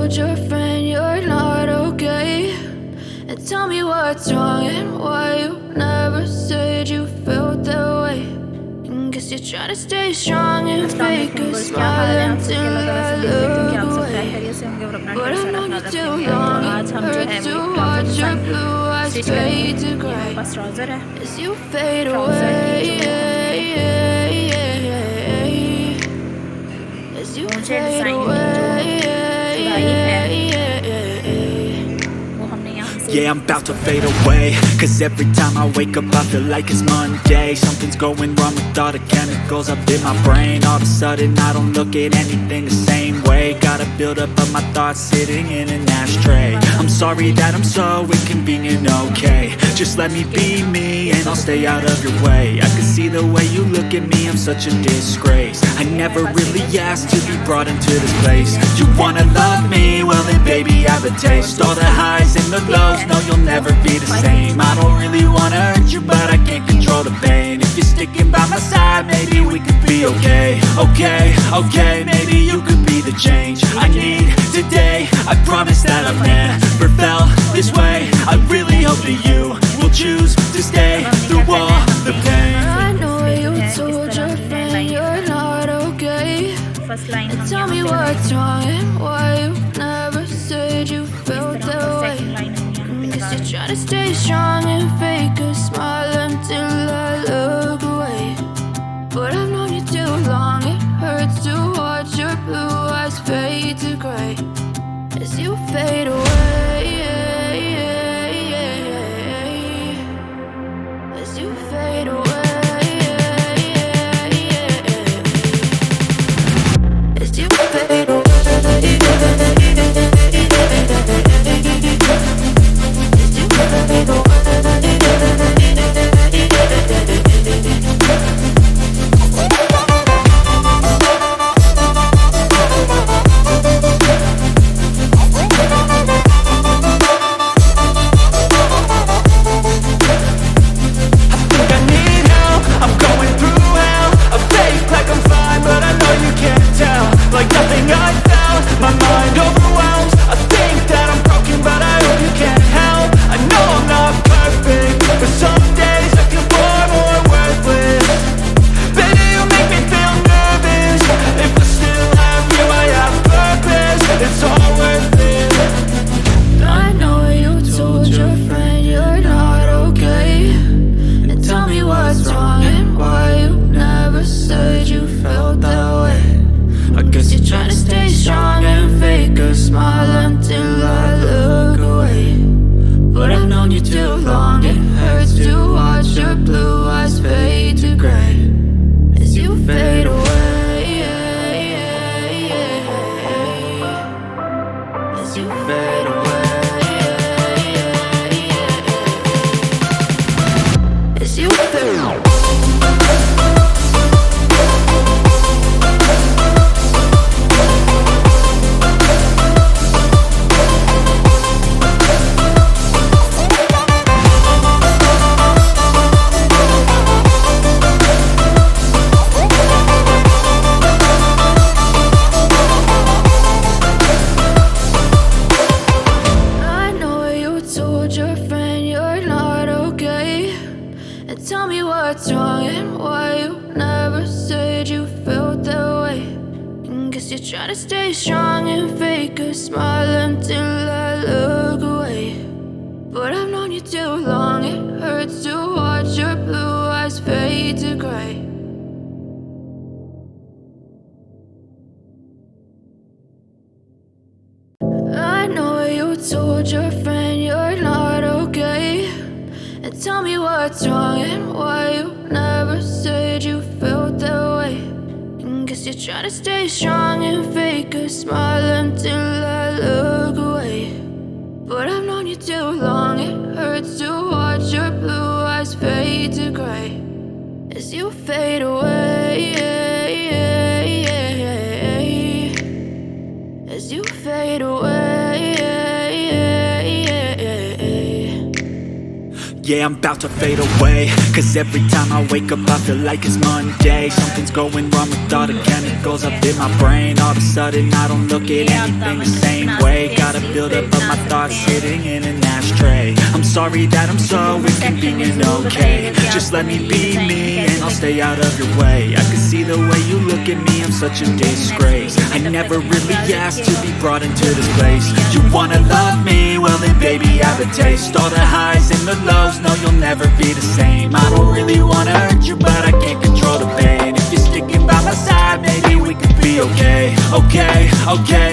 told your friend you're not okay? And tell me what's wrong and why you never said you felt that way. And guess you're trying to stay strong and fake a smile until I look away. But I've known you too long, it hurts to watch your blue eyes fade to gray as you fade away. As you fade away. Yeah, I'm about to fade away, cause every time I wake up I feel like it's Monday. Something's going wrong with all the chemicals up in my brain. All of a sudden I don't look at anything the same way. Got a build up of my thoughts sitting in an ashtray. I'm sorry that I'm so inconvenient, okay? Just let me be me and I'll stay out of your way. I can see the way you look at me, I'm such a disgrace. I never really asked to be brought into this place. You wanna love me? Well then baby I have a taste. All the highs and the lows, no, you'll never be the same. I don't really wanna hurt you, but I can't control the pain. If you're sticking by my side, maybe we could be okay. Okay, maybe you could be the change I need today. I promise that I've never felt this way. I really hope that you will choose to stay through all the pain. I know you told your friend you're not okay. And tell me what's wrong and why you never said you felt that way. Guess you're trying to stay strong and fake a smile until I look away. But I've known you too long, it hurts to watch your blue eyes fade to gray as you fade away. As you fade away. As you fade away. I know you told your friend you're not okay. And tell me what's wrong and why you never said you felt that way. And guess you're trying to stay strong and fake a smile until I look away. But I've known you too long, it hurts to watch your blue eyes fade to gray as you fade away. As you fade away. Yeah, I'm about to fade away, cause every time I wake up I feel like it's Monday. Something's going wrong with all the chemicals up in my brain. All of a sudden I don't look at anything the same way. Gotta build up of my thoughts sitting in an ashtray. I'm sorry that I'm so inconvenient, okay? Just let me be me and I'll stay out of your way. I can see the way you look at me, I'm such a disgrace. I never really asked to be brought into this place. You wanna love me? Well then baby have a taste. All the highs and the lows, no you'll never be the same. I don't really wanna hurt you but I can't control the pain. If you're sticking by my side maybe we could be okay. Okay, okay.